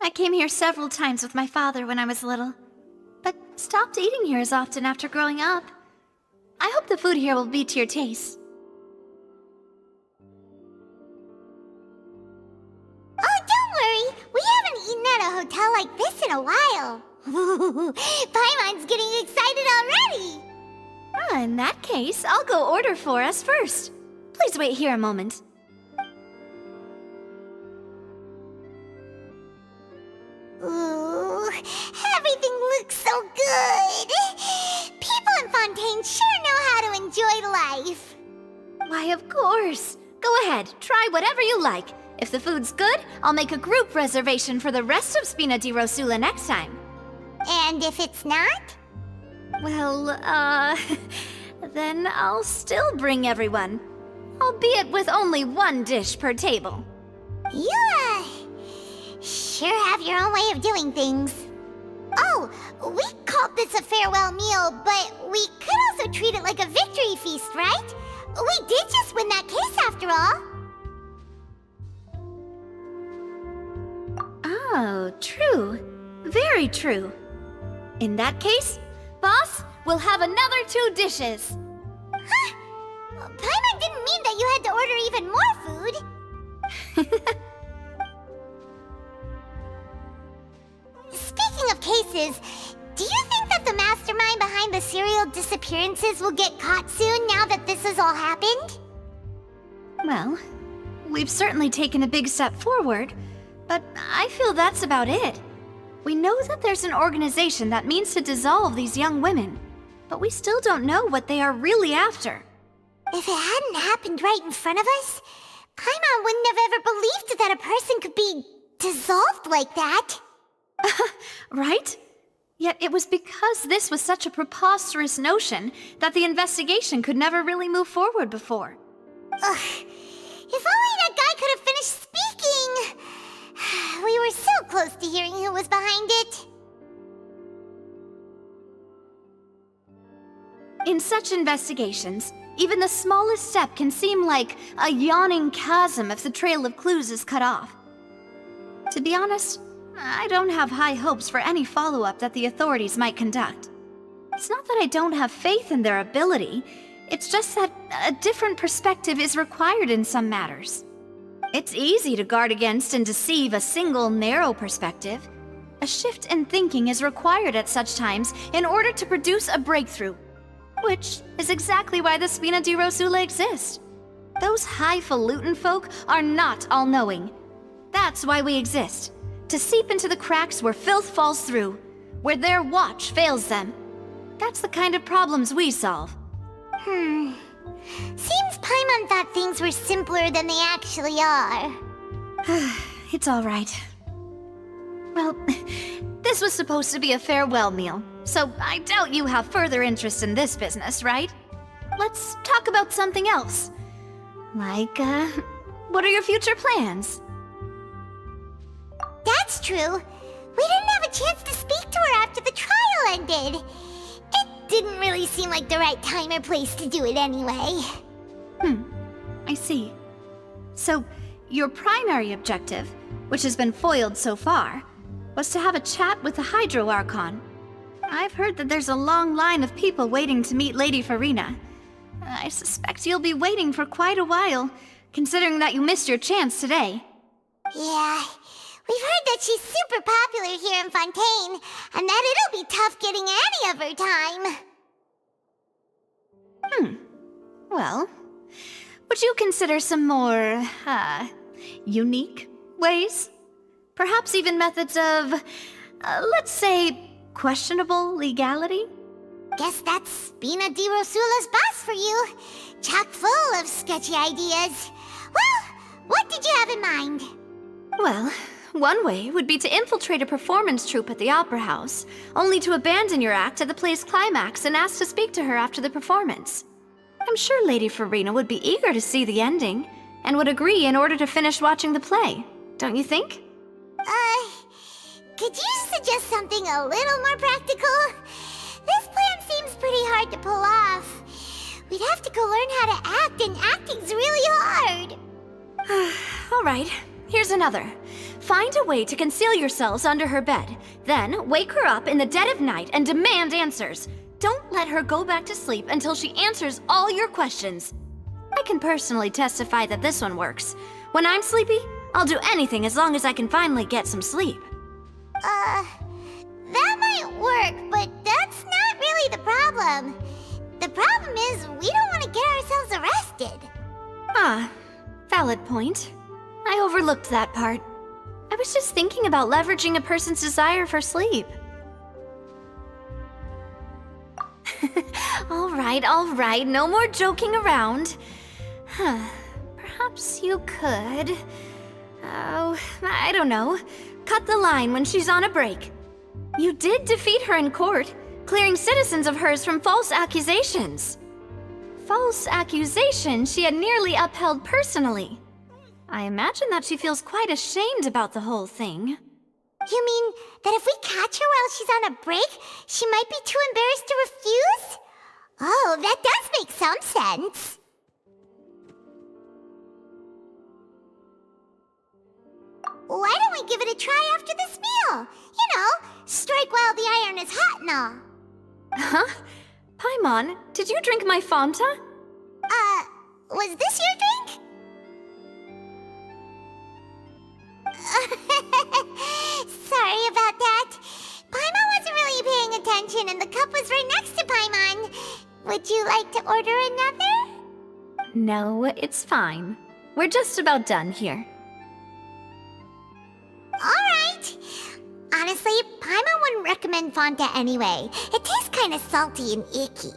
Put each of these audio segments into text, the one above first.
I came here several times with my father when I was little, but stopped eating here as often after growing up. I hope the food here will be to your taste. Oh, don't worry. We haven't eaten at a hotel like this in a while. Paimon's getting excited already. In that case, I'll go order for us first. Please wait here a moment. Ooh, everything looks so good. People in Fontaine sure know how to enjoy life. Why, of course. Go ahead, try whatever you like. If the food's good, I'll make a group reservation for the rest of Spina di Rosula next time. And if it's not? Well, then I'll still bring everyone. Albeit with only one dish per table. You, sure have your own way of doing things. Oh, we called this a farewell meal, but we could also treat it like a victory feast, right? We did just win that case after all. Oh, true. Very true. In that case, boss, we'll have another 2 dishes. Huh? Paimon didn't mean that you had to order even more food. Speaking of cases, do you think that the mastermind behind the serial disappearances will get caught soon now that this has all happened? Well, we've certainly taken a big step forward, but I feel that's about it. We know that there's an organization that means to dissolve these young women, but we still don't know what they are really after. If it hadn't happened right in front of us, Paimon wouldn't have ever believed that a person could be dissolved like that. Right? Yet it was because this was such a preposterous notion that the investigation could never really move forward before. Ugh. If only that guy could have finished speaking! We were so close to hearing who was behind it. In such investigations, even the smallest step can seem like a yawning chasm if the trail of clues is cut off. To be honest, I don't have high hopes for any follow-up that the authorities might conduct. It's not that I don't have faith in their ability, it's just that a different perspective is required in some matters. It's easy to guard against and deceive a single narrow perspective. A shift in thinking is required at such times in order to produce a breakthrough. Which is exactly why the Spina di Rosula exist. Those highfalutin folk are not all-knowing. That's why we exist. To seep into the cracks where filth falls through, where their watch fails them. That's the kind of problems we solve. Seems Paimon thought things were simpler than they actually are. It's all right. Well, this was supposed to be a farewell meal, so I doubt you have further interest in this business, right? Let's talk about something else. Like, what are your future plans? That's true. We didn't have a chance to speak to her after the trial ended. It didn't really seem like the right time or place to do it anyway. I see. So, your primary objective, which has been foiled so far, was to have a chat with the Hydro Archon. I've heard that there's a long line of people waiting to meet Lady Furina. I suspect you'll be waiting for quite a while, considering that you missed your chance today. Yeah, we've heard that she's super popular here in Fontaine, and that it'll be tough getting any of her time. Well, would you consider some more, unique ways? Perhaps even methods of, let's say, questionable legality? Guess that's Spina di Rosula's boss for you. Chock full of sketchy ideas. Well, what did you have in mind? Well, one way would be to infiltrate a performance troupe at the Opera House, only to abandon your act at the play's climax and ask to speak to her after the performance. I'm sure Lady Furina would be eager to see the ending, and would agree in order to finish watching the play, don't you think? Could you suggest something a little more practical? This plan seems pretty hard to pull off. We'd have to go learn how to act, and acting's really hard. All right, here's another. Find a way to conceal yourselves under her bed. Then wake her up in the dead of night and demand answers. Don't let her go back to sleep until she answers all your questions. I can personally testify that this one works. When I'm sleepy, I'll do anything as long as I can finally get some sleep. That might work, but that's not really the problem. The problem is we don't want to get ourselves arrested. Ah, valid point. I overlooked that part. I was just thinking about leveraging a person's desire for sleep. All right, no more joking around. Perhaps you could... Oh, I don't know. Cut the line when she's on a break. You did defeat her in court, clearing citizens of hers from false accusations. False accusations she had nearly upheld personally. I imagine that she feels quite ashamed about the whole thing. You mean that if we catch her while she's on a break, she might be too embarrassed to refuse? Oh, that does make some sense. Why don't we give it a try after this meal? You know, strike while the iron is hot and all. Huh? Paimon, did you drink my Fanta? Was this your drink? Sorry about that. Paimon wasn't really paying attention and the cup was right next to Paimon. Would you like to order another? No, it's fine. We're just about done here. Alright. Honestly, Paimon wouldn't recommend Fanta anyway. It tastes kinda salty and icky.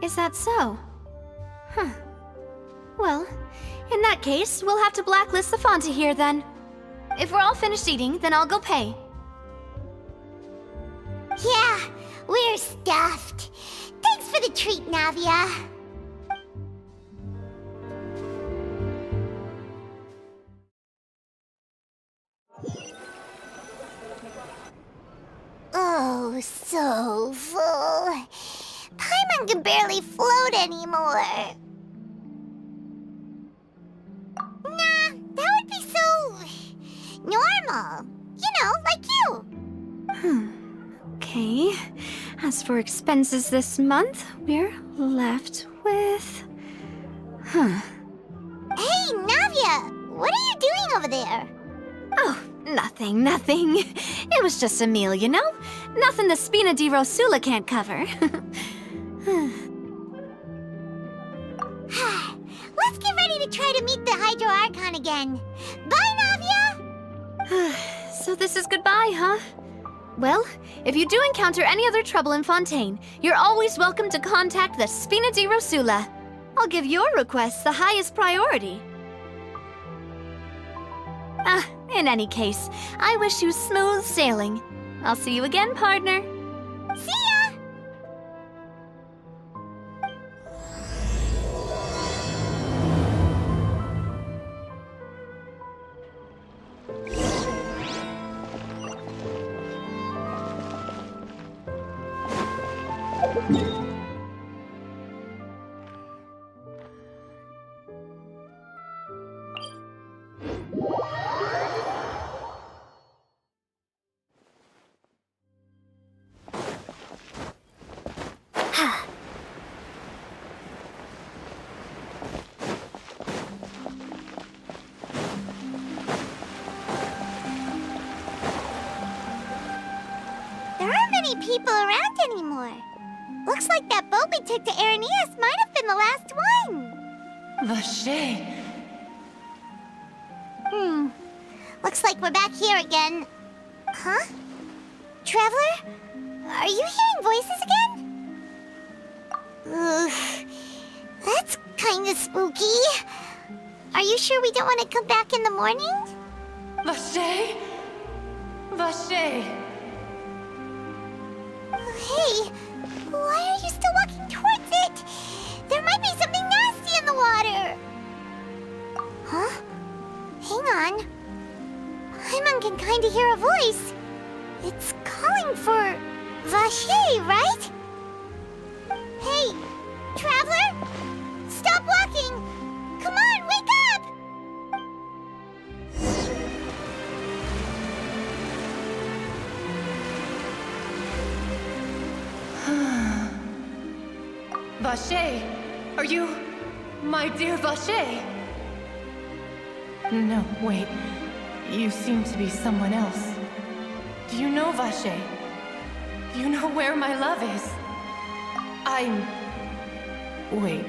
Is that so? Huh. Well, in that case, we'll have to blacklist the Fanta here then. If we're all finished eating, then I'll go pay. Yeah, we're stuffed. Thanks for the treat, Navia. Oh, so full. Paimon can barely float anymore. Nah, that would be so... normal. You know, like you. Okay. As for expenses this month, we're left with... Hey, Navia! What are you doing over there? Oh, nothing. It was just a meal, you know? Nothing the Spina di Rosula can't cover. Let's get ready to try to meet the Hydro Archon again. Bye, Navia! So this is goodbye, huh? Well, if you do encounter any other trouble in Fontaine, you're always welcome to contact the Spina di Rosula. I'll give your request the highest priority. In any case, I wish you smooth sailing. I'll see you again, partner. See ya! There aren't many people around anymore. Looks like that boat we took to Araneus might have been the last one. Vacher. Looks like we're back here again. Huh? Traveler? Are you hearing voices again? Ugh. That's kinda spooky. Are you sure we don't want to come back in the morning? Vache? Vache! Hey, why are you still walking towards it? There might be something nasty in the water. Huh? Hang on. Paimon can kinda hear a voice. It's calling for Vache, right? Hey, Traveler! Stop walking! Come on, wake up! Vache! Are you... my dear Vache? No, wait. You seem to be someone else. Do you know Vache? Do you know where my love is? Wait.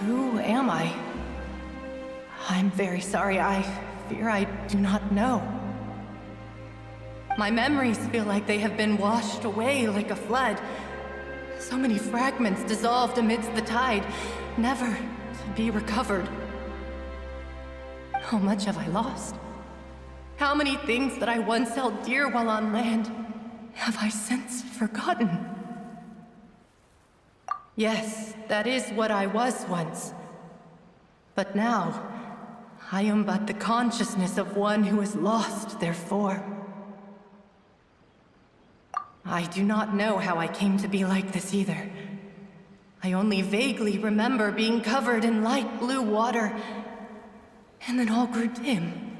Who am I? I'm very sorry. I fear I do not know. My memories feel like they have been washed away like a flood. So many fragments dissolved amidst the tide, never to be recovered. How much have I lost? How many things that I once held dear while on land have I since forgotten? Yes, that is what I was once. But now, I am but the consciousness of one who is lost, therefore. I do not know how I came to be like this either. I only vaguely remember being covered in light blue water, and then all grew dim.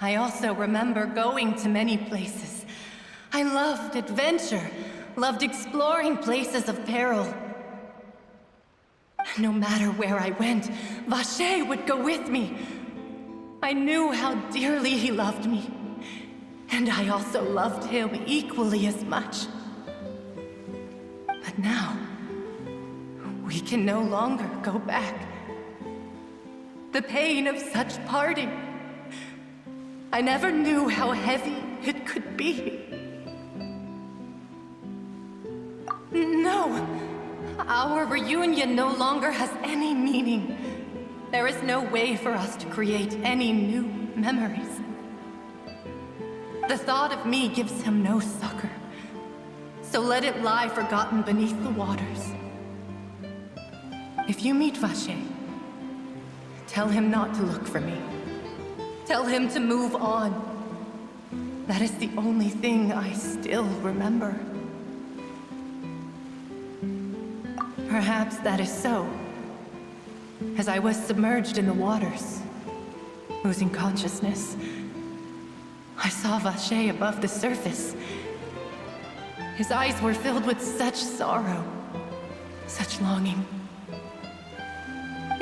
I also remember going to many places. I loved adventure, loved exploring places of peril. No matter where I went, Vache would go with me. I knew how dearly he loved me, and I also loved him equally as much. But now, we can no longer go back. The pain of such parting, I never knew how heavy it could be. No, our reunion no longer has any meaning. There is no way for us to create any new memories. The thought of me gives him no succor, so let it lie forgotten beneath the waters. If you meet Vache, tell him not to look for me. Tell him to move on. That is the only thing I still remember. Perhaps that is so. As I was submerged in the waters, losing consciousness, I saw Vache above the surface. His eyes were filled with such sorrow, such longing.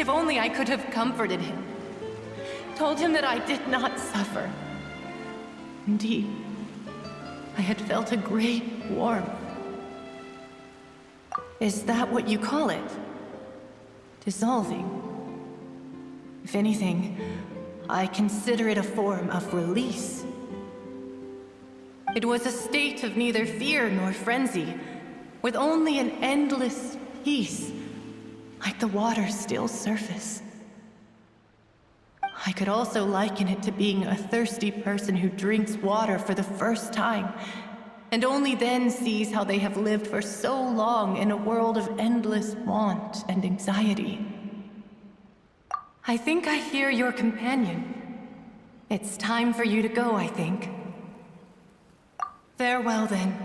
If only I could have comforted him, told him that I did not suffer. Indeed, I had felt a great warmth. Is that what you call it? Dissolving? If anything, I consider it a form of release. It was a state of neither fear nor frenzy, with only an endless peace, like the water's still surface. I could also liken it to being a thirsty person who drinks water for the first time, and only then sees how they have lived for so long in a world of endless want and anxiety. I think I hear your companion. It's time for you to go, I think. Farewell, then.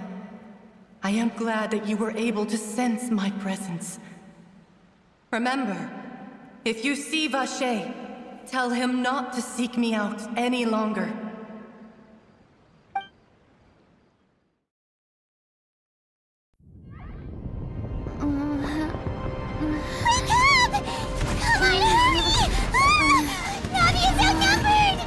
I am glad that you were able to sense my presence. Remember, if you see Vache, tell him not to seek me out any longer. Wake up! Come on, hurry! Navi is outnumbered!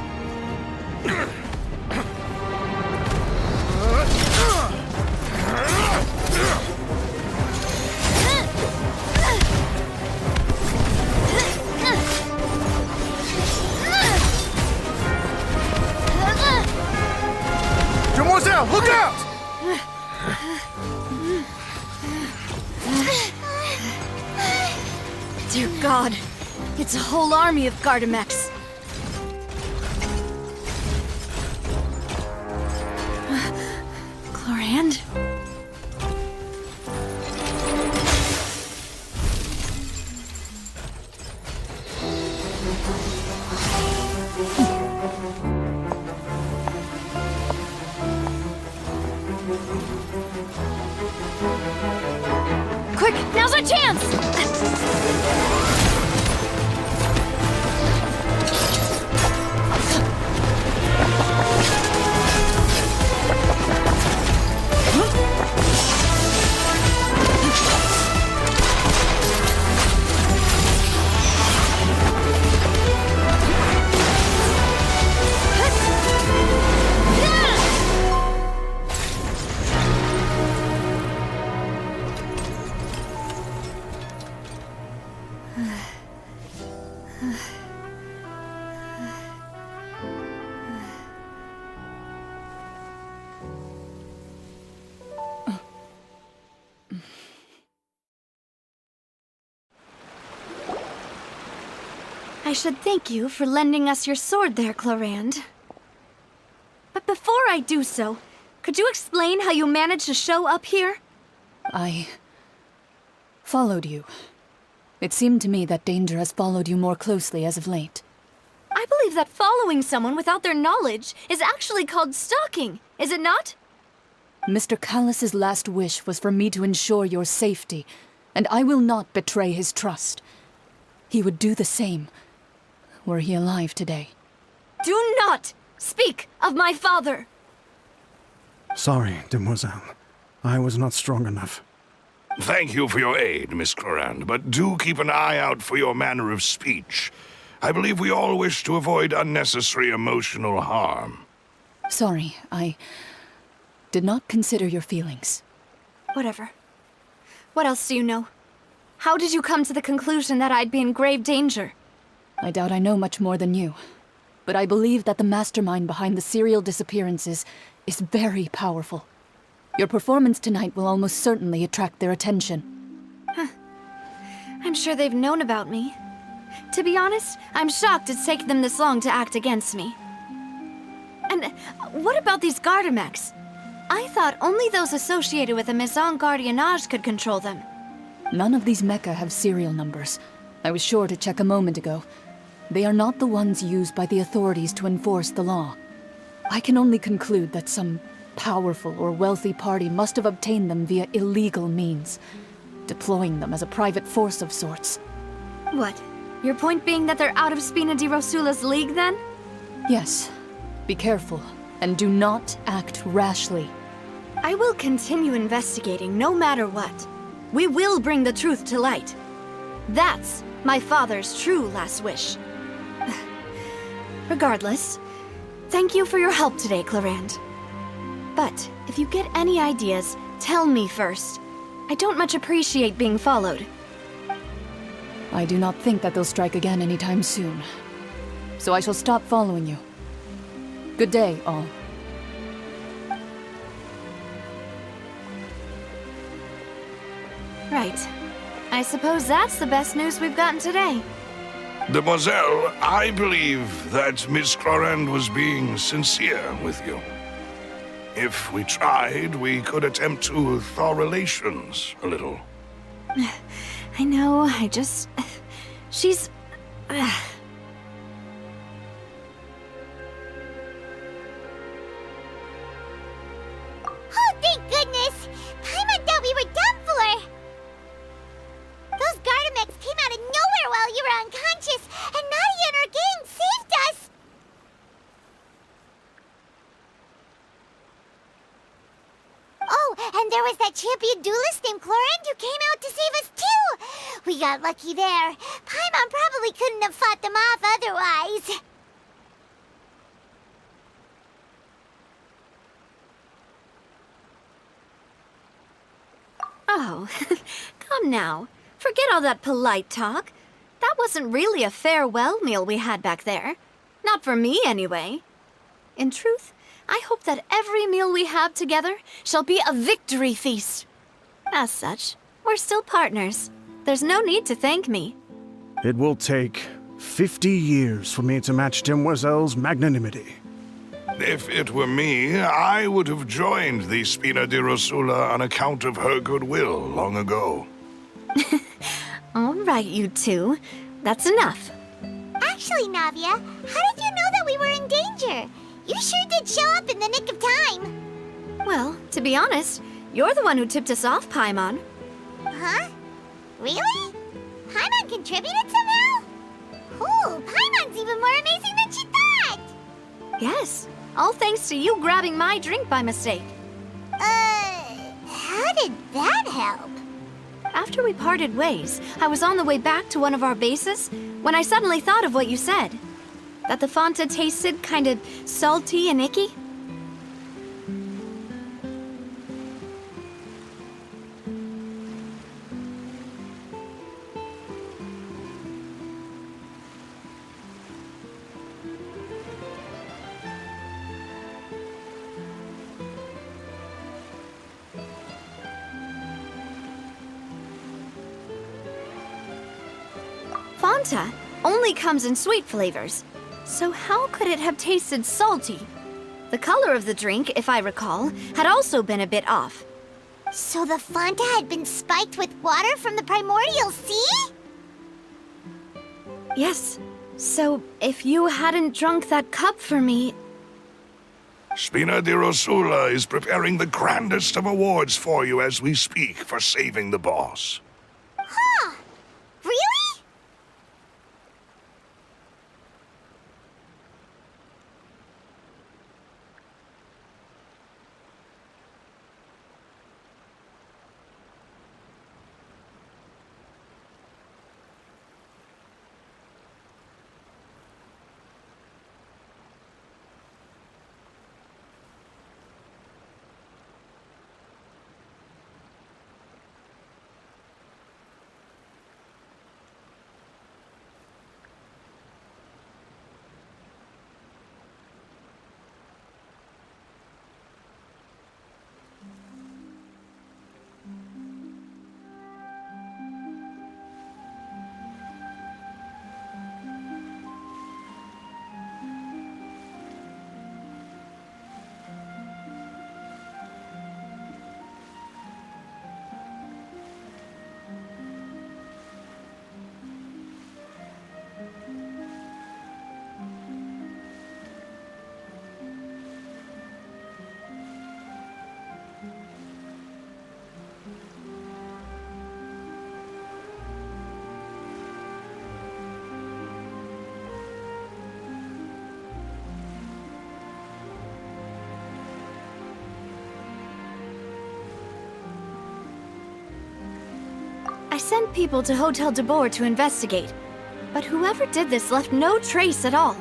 It's a whole army of Gardamex. Clorinde? Quick, now's our chance! I should thank you for lending us your sword there, Clorinde. But before I do so, could you explain how you managed to show up here? I followed you. It seemed to me that danger has followed you more closely as of late. I believe that following someone without their knowledge is actually called stalking, is it not? Mr. Callus's last wish was for me to ensure your safety, and I will not betray his trust. He would do the same, were he alive today. Do not speak of my father! Sorry, demoiselle. I was not strong enough. Thank you for your aid, Miss Clorinde, but do keep an eye out for your manner of speech. I believe we all wish to avoid unnecessary emotional harm. Sorry, I did not consider your feelings. Whatever. What else do you know? How did you come to the conclusion that I'd be in grave danger? I doubt I know much more than you, but I believe that the mastermind behind the serial disappearances is very powerful. Your performance tonight will almost certainly attract their attention. I'm sure they've known about me. To be honest, I'm shocked it's taken them this long to act against me. And what about these Gardamex? I thought only those associated with the Maison Gardiennage could control them. None of these mecha have serial numbers. I was sure to check a moment ago. They are not the ones used by the authorities to enforce the law. I can only conclude that some powerful or wealthy party must have obtained them via illegal means, deploying them as a private force of sorts. What? Your point being that they're out of Spina di Rosula's league, then? Yes. Be careful, and do not act rashly. I will continue investigating no matter what. We will bring the truth to light. That's my father's true last wish. Regardless, thank you for your help today, Clorinde. But if you get any ideas, tell me first. I don't much appreciate being followed. I do not think that they'll strike again anytime soon. So I shall stop following you. Good day, all. Right. I suppose that's the best news we've gotten today. Demoiselle, I believe that Miss Clorinde was being sincere with you. If we tried, we could attempt to thaw relations a little. I know, I just... She's... Oh, thank goodness! Paimon thought we were done for! Those Gardamex came out of nowhere while you were unconscious, and Nadia and her gang saved us! Oh, and there was that champion duelist named Clorinde who came out to save us too! We got lucky there. Paimon probably couldn't have fought them off otherwise. Oh, come now. Forget all that polite talk. That wasn't really a farewell meal we had back there. Not for me, anyway. In truth, I hope that every meal we have together shall be a victory feast. As such, we're still partners. There's no need to thank me. It will take 50 years for me to match Demoiselle's magnanimity. If it were me, I would have joined the Spina di Rosula on account of her goodwill long ago. All right, you two. That's enough. Actually, Navia, how did you know that we were in danger? You sure did show up in the nick of time. Well, to be honest, you're the one who tipped us off, Paimon. Huh? Really? Paimon contributed somehow? Ooh, Paimon's even more amazing than she thought! Yes, all thanks to you grabbing my drink by mistake. How did that help? After we parted ways, I was on the way back to one of our bases when I suddenly thought of what you said. That the Fanta tasted kind of salty and icky. Fanta only comes in sweet flavors, so how could it have tasted salty? The color of the drink, if I recall, had also been a bit off. So the Fanta had been spiked with water from the primordial sea? Yes, so if you hadn't drunk that cup for me... Spina di Rosula is preparing the grandest of awards for you as we speak for saving the boss. Huh. Really? I sent people to Hotel de Boer to investigate, but whoever did this left no trace at all.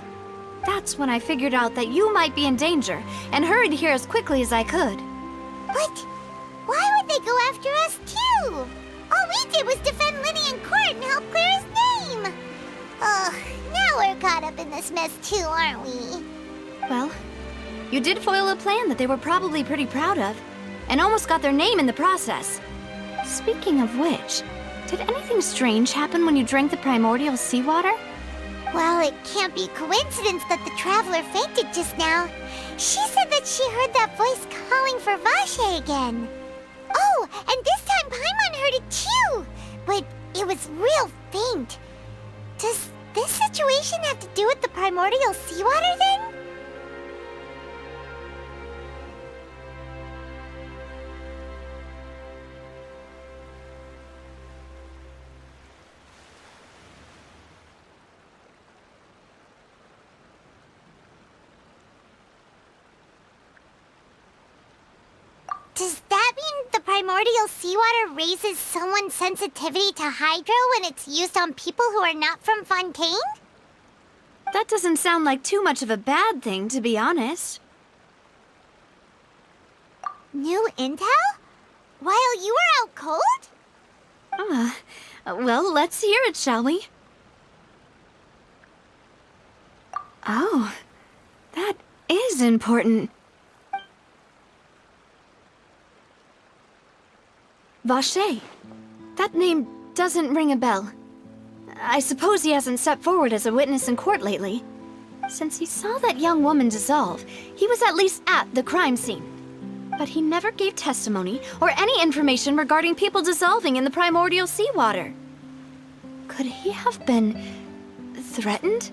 That's when I figured out that you might be in danger and hurried here as quickly as I could. But why would they go after us too? All we did was defend Linny in court and help clear his name. Ugh, now we're caught up in this mess too, aren't we? Well, you did foil a plan that they were probably pretty proud of, and almost got their name in the process. Speaking of which, did anything strange happen when you drank the primordial seawater? Well, it can't be coincidence that the traveler fainted just now. She said that she heard that voice calling for Vache again. Oh, and this time Paimon heard it too, but it was real faint. Does this situation have to do with the primordial seawater then? Does that mean the primordial seawater raises someone's sensitivity to hydro when it's used on people who are not from Fontaine? That doesn't sound like too much of a bad thing, to be honest. New intel? While you were out cold? Well, let's hear it, shall we? Oh, that is important. Vache. That name doesn't ring a bell. I suppose he hasn't stepped forward as a witness in court lately. Since he saw that young woman dissolve, he was at least at the crime scene. But he never gave testimony or any information regarding people dissolving in the primordial seawater. Could he have been threatened?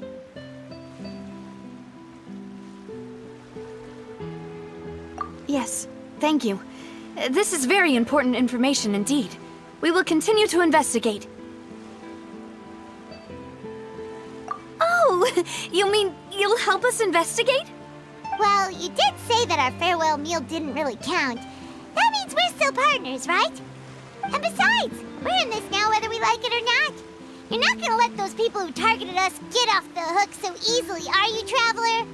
Yes, thank you. This is very important information indeed. We will continue to investigate. Oh, you mean you'll help us investigate? Well, you did say that our farewell meal didn't really count. That means we're still partners, right? And besides, we're in this now whether we like it or not. You're not gonna let those people who targeted us get off the hook so easily, are you, Traveler?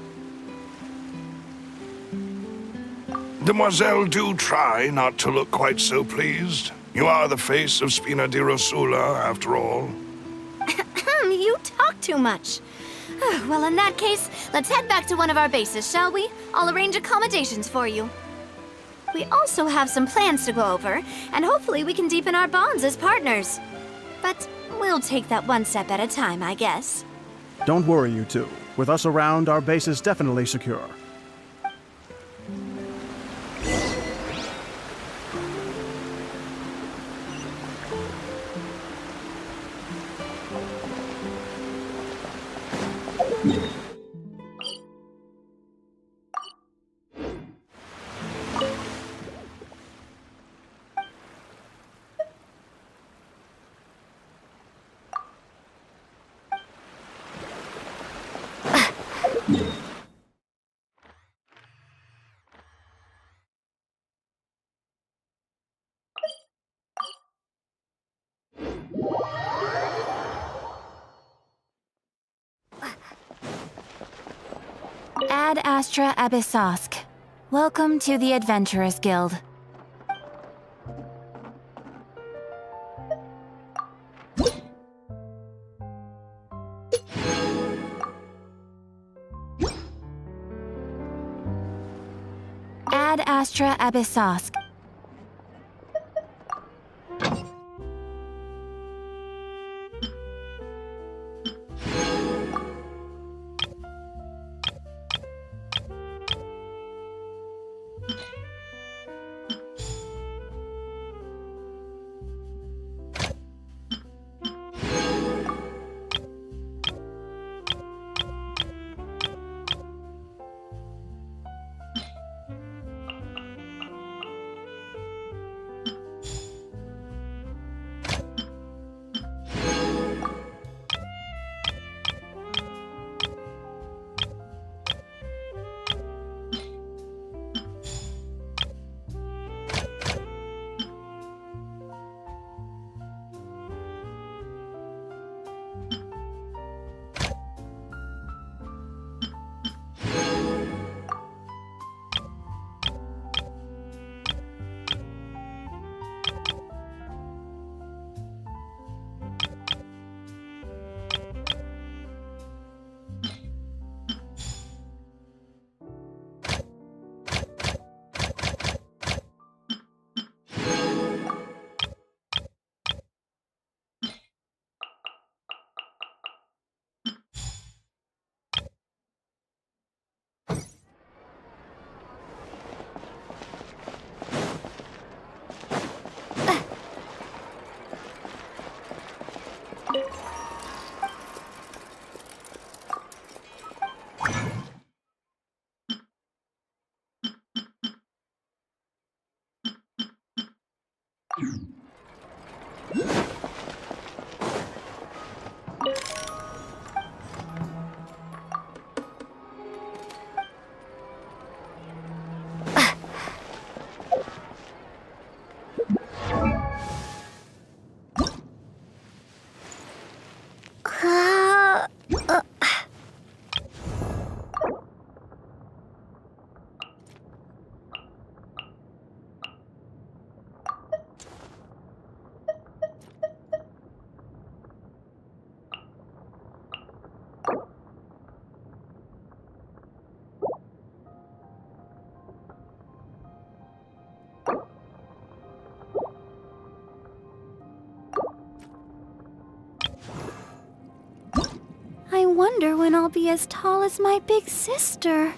Demoiselle, do try not to look quite so pleased. You are the face of Spina di Rosula, after all. You talk too much. Well, in that case, let's head back to one of our bases, shall we? I'll arrange accommodations for you. We also have some plans to go over, and hopefully we can deepen our bonds as partners. But we'll take that one step at a time, I guess. Don't worry, you two. With us around, our base is definitely secure. Ad Astra Abyssosk. Welcome to the Adventurers Guild. Ad Astra Abyssosk. I wonder when I'll be as tall as my big sister.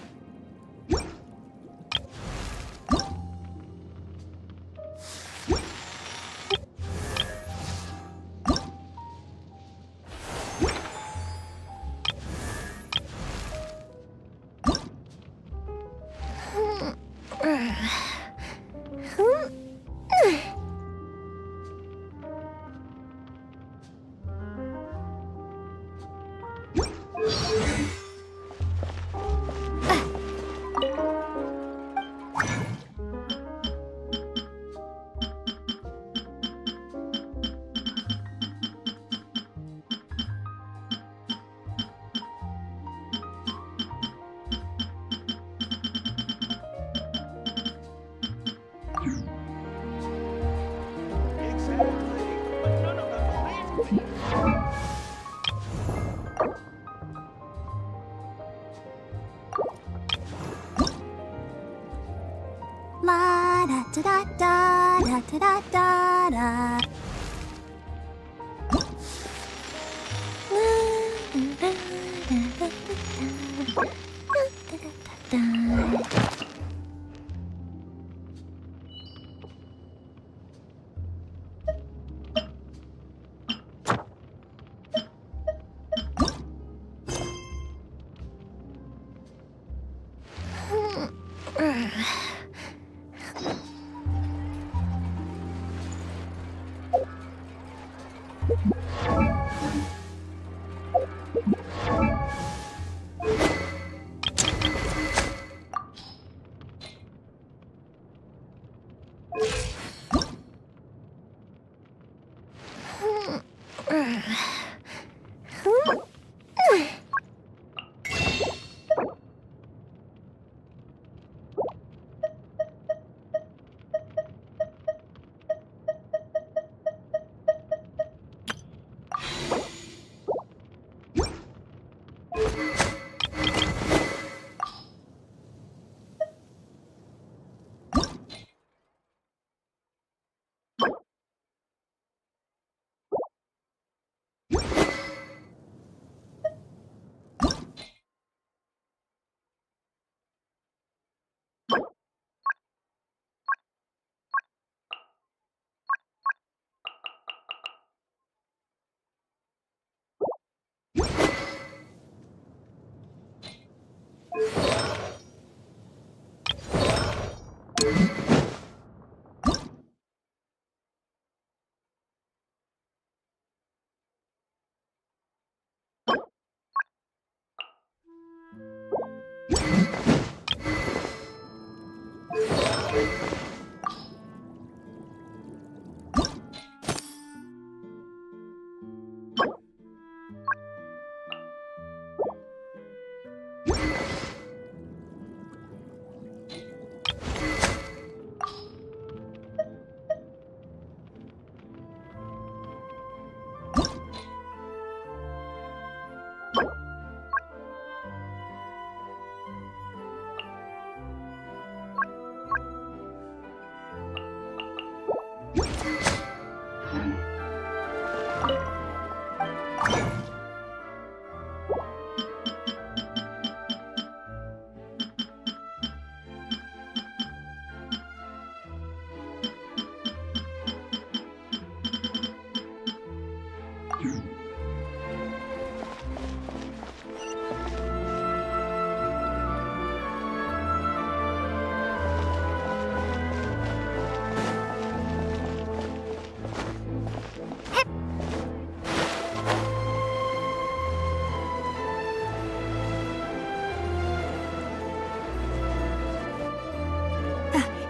La da da da da da da da da.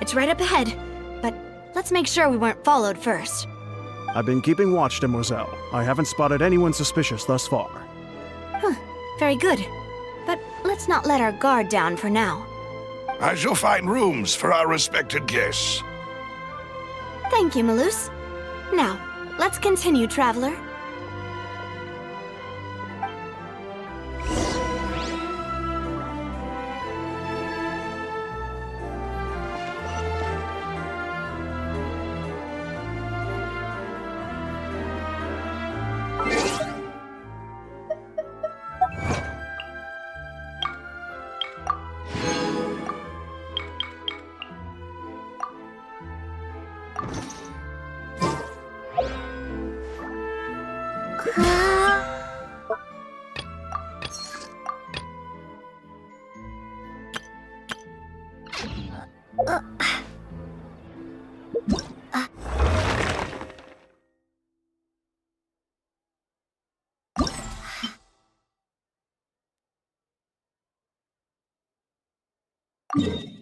It's right up ahead, but let's make sure we weren't followed first. I've been keeping watch, Demoiselle. I haven't spotted anyone suspicious thus far. Very good. But let's not let our guard down for now. I shall find rooms for our respected guests. Thank you, Malus. Now, let's continue, traveler. you.